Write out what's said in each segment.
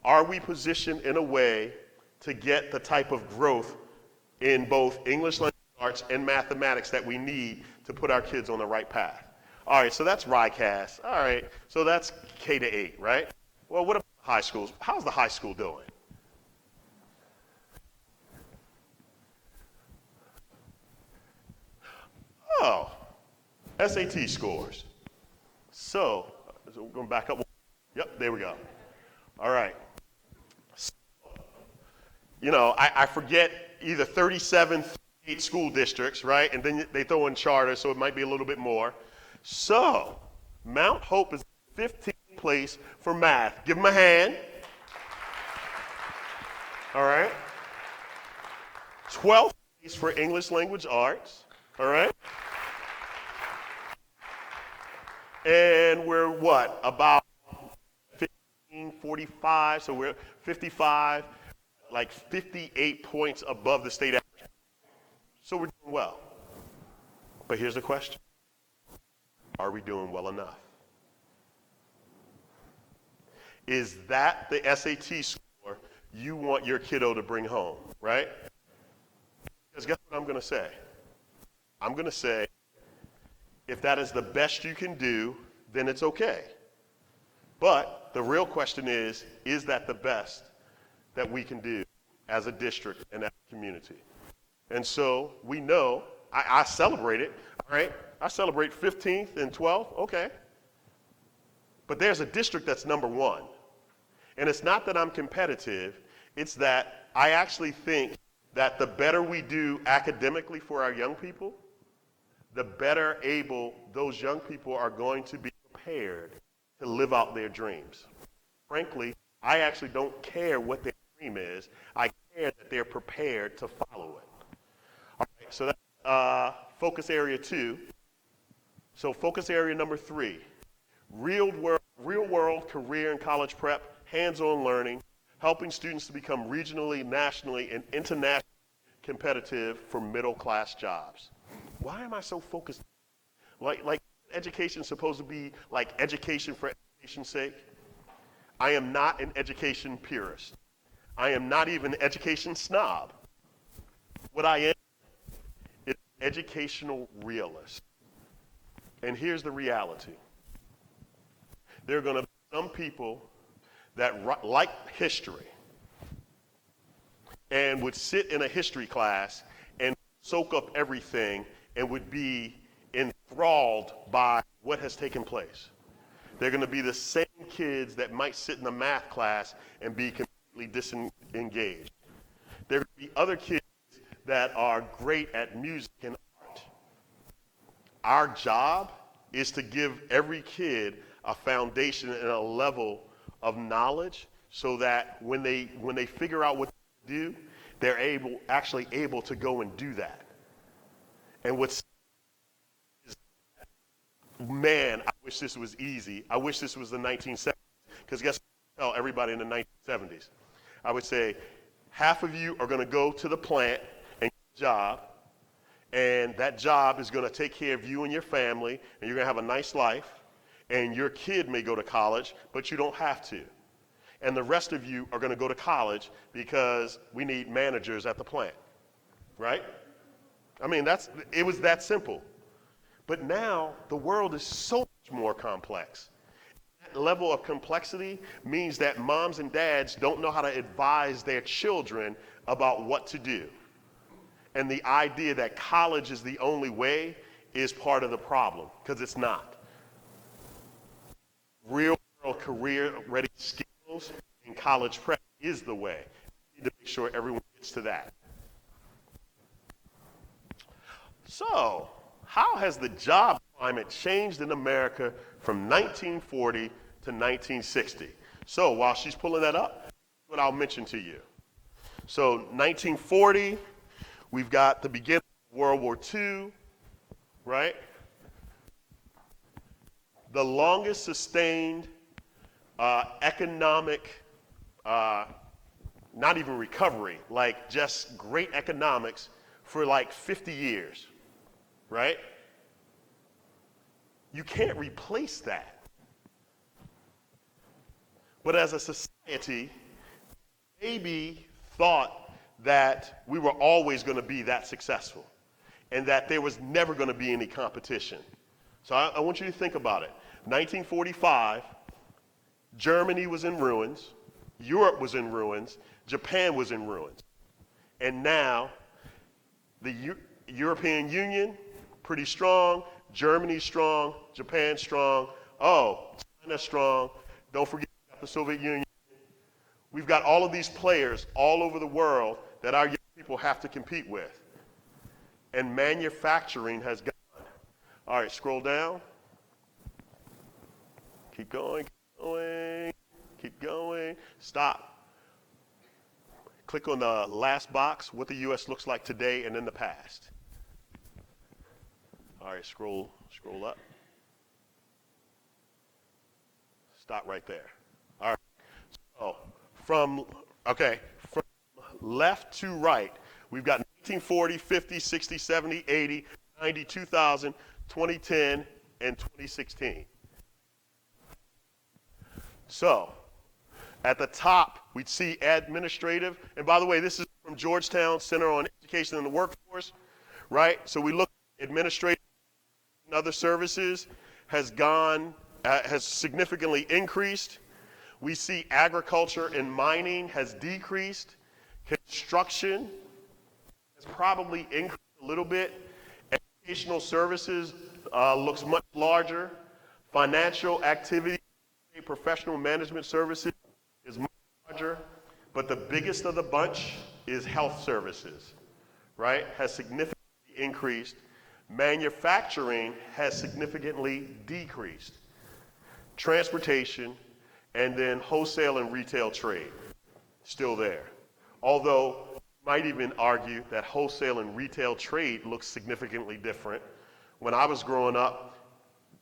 are we positioned in a way to get the type of growth in both English language arts and mathematics that we need to put our kids on the right path? All right, so that's RICAS. All right, so that's K to 8, right? Well, what about high schools? How's the high school doing? Oh, SAT scores. So we're going back up. Yep, there we go. All right. So, I forget either 37, 38 school districts, right? And then they throw in charter, so it might be a little bit more. So Mount Hope is 15th place for math. Give them a hand. All right. 12th place for English language arts. All right. And we're what? About 45, so we're 55, like 58 points above the state average. So we're doing well. But here's the question. Are we doing well enough? Is that the SAT score you want your kiddo to bring home, right? Because guess what I'm going to say? I'm going to say, if that is the best you can do, then it's okay. But the real question is that the best that we can do as a district and as a community? And so we know, I celebrate it, all right? I celebrate 15th and 12th, okay. But there's a district that's number 1. And it's not that I'm competitive, it's that I actually think that the better we do academically for our young people, the better able those young people are going to be prepared to live out their dreams. Frankly, I actually don't care what their dream is. I care that they're prepared to follow it. All right, so that's focus area 2. So focus area number 3, real world career and college prep, hands-on learning, helping students to become regionally, nationally, and internationally competitive for middle-class jobs. Why am I so focused? Like education is supposed to be like education for education's sake? I am not an education purist. I am not even an education snob. What I am is an educational realist. And here's the reality. There are going to be some people that like history and would sit in a history class and soak up everything and would be enthralled by what has taken place. They're going to be the same kids that might sit in the math class and be completely disengaged. There are going to be other kids that are great at music and art. Our job is to give every kid a foundation and a level of knowledge so that when they figure out what to do, they're actually able to go and do that. And man, I wish this was easy. I wish this was the 1970s. Because guess what I tell everybody in the 1970s? I would say, half of you are going to go to the plant and get a job, and that job is going to take care of you and your family, and you're going to have a nice life, and your kid may go to college, but you don't have to. And the rest of you are going to go to college because we need managers at the plant, right? I mean, it was that simple. But now the world is so much more complex. That level of complexity means that moms and dads don't know how to advise their children about what to do. And the idea that college is the only way is part of the problem, because it's not. Real world career-ready skills in college prep is the way. We need to make sure everyone gets to that. So, how has the job climate changed in America from 1940 to 1960? So, while she's pulling that up, what I'll mention to you. So, 1940, we've got the beginning of World War II, right? The longest sustained economic, not even recovery, like just great economics for like 50 years, right? You can't replace that. But as a society, maybe thought that we were always going to be that successful and that there was never going to be any competition. So I want you to think about it. 1945, Germany was in ruins, Europe was in ruins, Japan was in ruins. And now, the European Union, pretty strong, Germany strong, Japan strong, oh, China strong, don't forget the Soviet Union. We've got all of these players all over the world that our young people have to compete with. And manufacturing has gone. All right, scroll down. Keep going, keep going, keep going. Stop. Click on the last box, what the U.S. looks like today and in the past. All right, scroll up. Stop right there. All right. So from left to right, we've got 1940, 50, 60, 70, 80, 90, 2000, 2010, and 2016. So at the top, we'd see administrative. And by the way, this is from Georgetown Center on Education and the Workforce, right? So we look at administrative and other services has significantly increased. We see agriculture and mining has decreased. Construction has probably increased a little bit. Educational services looks much larger. Financial activity, professional management services is much larger. But the biggest of the bunch is health services, right? Has significantly increased. Manufacturing has significantly decreased. Transportation, and then wholesale and retail trade, still there. Although, you might even argue that wholesale and retail trade looks significantly different. When I was growing up,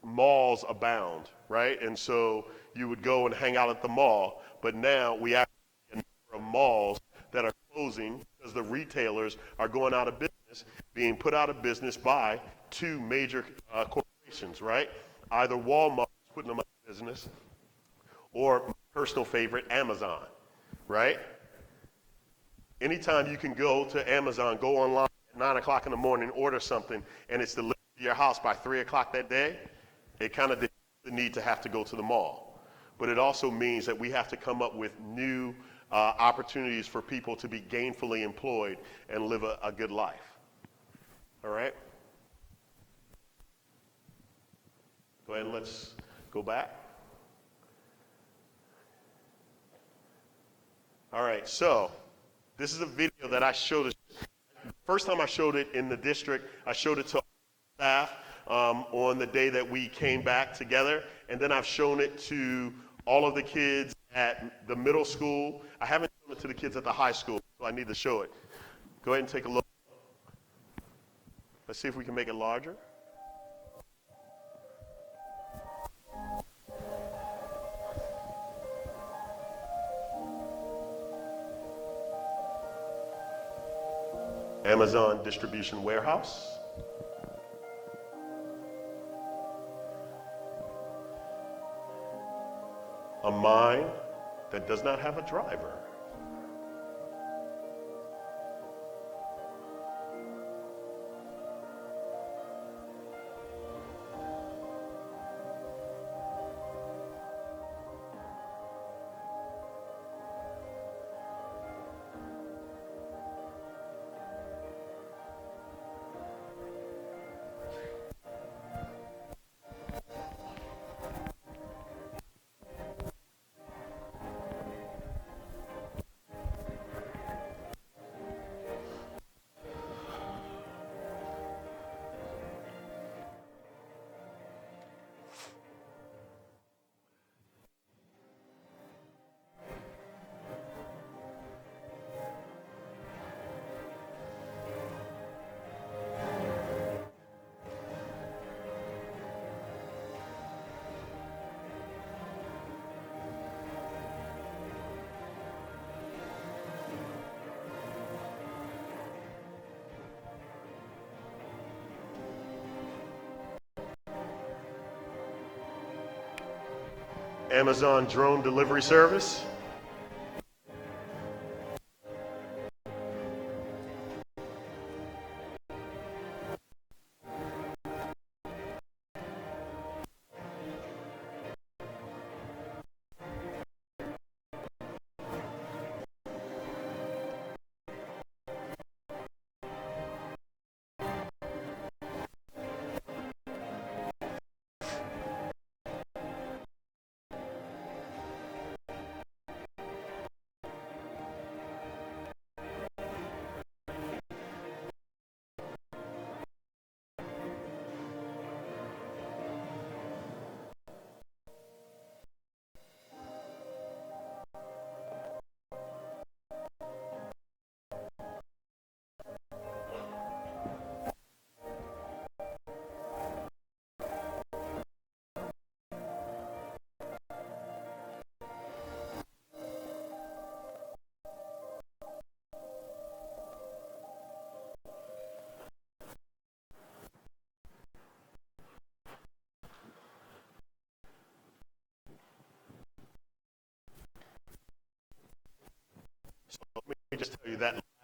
malls abound, right? And so you would go and hang out at the mall, but now we actually have a number of malls that are closing because the retailers are going out of business, being put out of business by two major corporations, right? Either Walmart is putting them out of business, or my personal favorite, Amazon, right? Anytime you can go to Amazon, go online at 9 o'clock in the morning, order something, and it's delivered to your house by 3 o'clock that day, it kind of defeats the need to have to go to the mall. But it also means that we have to come up with new opportunities for people to be gainfully employed and live a good life. All right? Go ahead and let's go back. All right, so this is a video that I showed. First time I showed it in the district, I showed it to staff on the day that we came back together, and then I've shown it to all of the kids at the middle school. I haven't shown it to the kids at the high school, so I need to show it. Go ahead and take a look. Let's see if we can make it larger. Amazon distribution warehouse. A mine that does not have a driver. Amazon drone delivery service.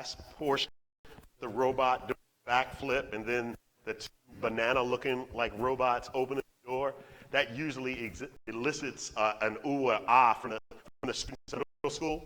last portion, the robot doing a backflip, and then the two banana-looking like robots opening the door, that usually elicits an ooh or ah from the students in middle school.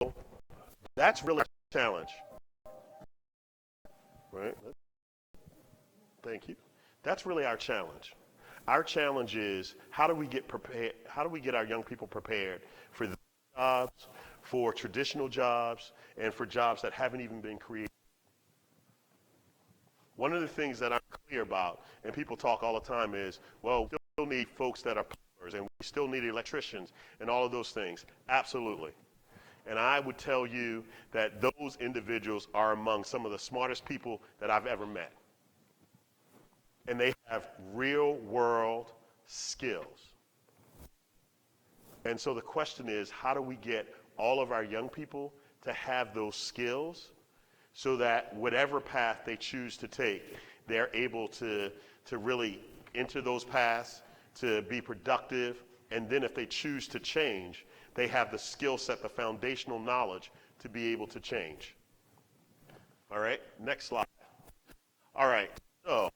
So that's really our challenge, right? Thank you. That's really our challenge. Our challenge is how do we get prepared? How do we get our young people prepared for the jobs, for traditional jobs, and for jobs that haven't even been created? One of the things that I'm clear about, and people talk all the time, is, well, we still need folks that are plumbers, and we still need electricians, and all of those things. Absolutely. And I would tell you that those individuals are among some of the smartest people that I've ever met. And they have real world skills. And so the question is, how do we get all of our young people to have those skills so that whatever path they choose to take, they're able to really enter those paths, to be productive, and then if they choose to change, they have the skill set, the foundational knowledge to be able to change. All right, next slide. All right, so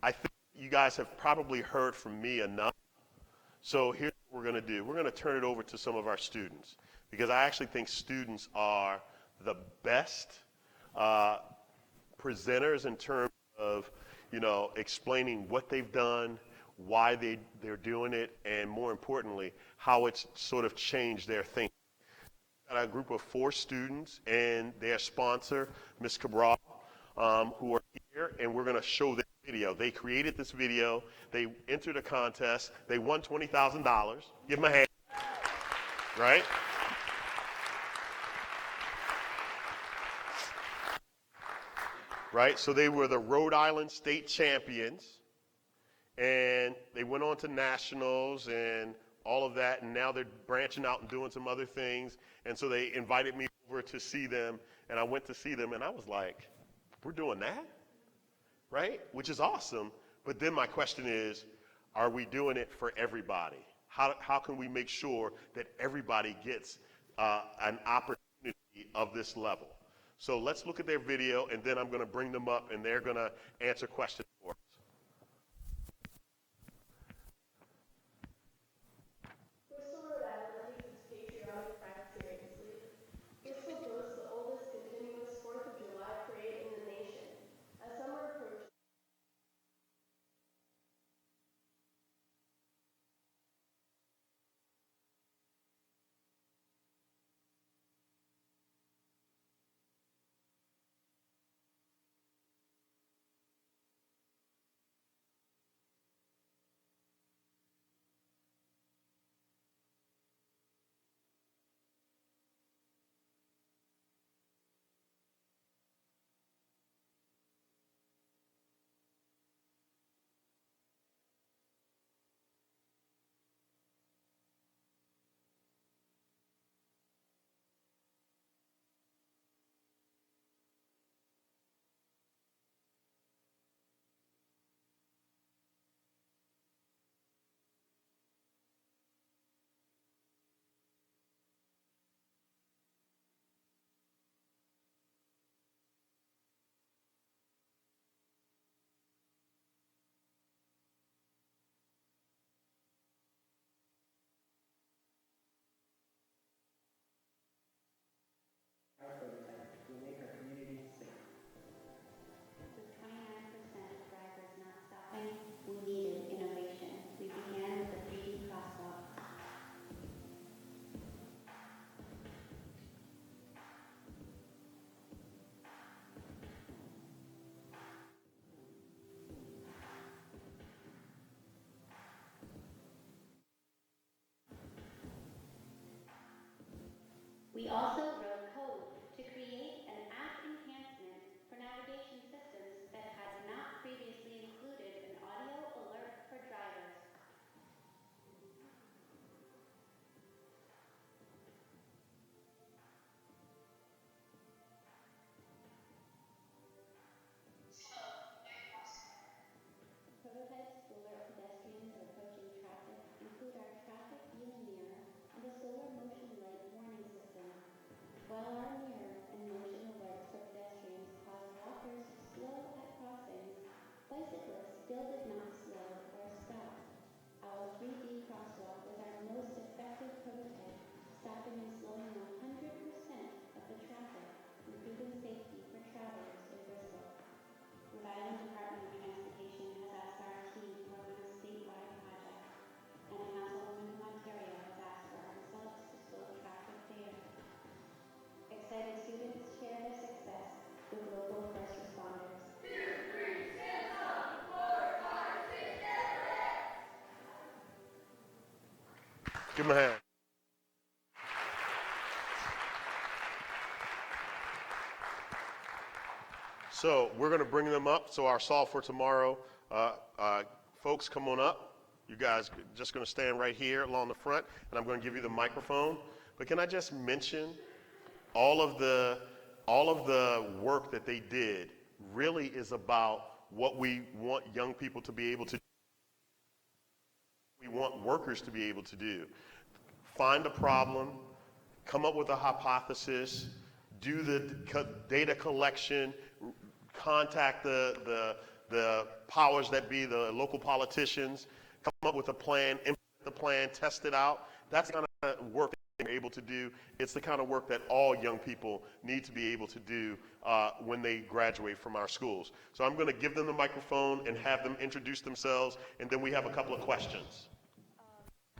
I think you guys have probably heard from me enough. So here's what we're going to do. We're going to turn it over to some of our students because I actually think students are the best presenters in terms of, explaining what they've done, why they're doing it, and more importantly, how it's sort of changed their thinking. We've got a group of 4 students and their sponsor, Ms. Cabral, who are here, and we're going to show this video. They created this video. They entered a contest. They won $20,000. Give them a hand. Right? Right? So they were the Rhode Island state champions, and they went on to nationals and all of that, and now they're branching out and doing some other things. And so they invited me over to see them, and I went to see them, and I was like, we're doing that? Right? Which is awesome. But then my question is, are we doing it for everybody? How can we make sure that everybody gets an opportunity of this level? So let's look at their video, and then I'm going to bring them up, and they're going to answer questions for us. Bristol, Rhode Island takes its patriotic pride seriously. Bristol boasts the oldest continuous 4th of July parade in the nation. As summer approaches, Give them a hand. So we're going to bring them up. So our solve for tomorrow, folks, come on up. You guys just going to stand right here along the front, and I'm going to give you the microphone. But can I just mention all of the work that they did really is about what we want young people to be able to do. We want workers to be able to do. Find a problem, come up with a hypothesis, do the data collection, contact the powers that be, the local politicians, come up with a plan, implement the plan, test it out. That's the kind of work that they're able to do. It's the kind of work that all young people need to be able to do when they graduate from our schools. So I'm going to give them the microphone and have them introduce themselves, and then we have a couple of questions.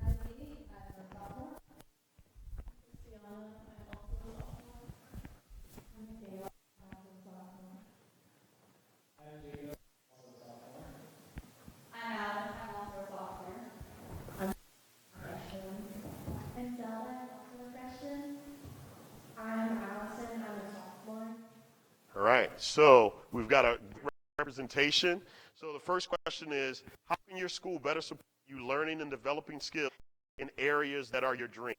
I'm Amy. I'm a sophomore. Christiana. I'm also a sophomore. I'm Michaela. I'm also a sophomore. I'm Adam. I'm also a sophomore. I'm a freshman. I'm Zelda. I'm also a freshman. I'm Allison. I'm a sophomore. All right, so we've got a representation. So the first question is, how can your school better support you learning and developing skills in areas that are your dream?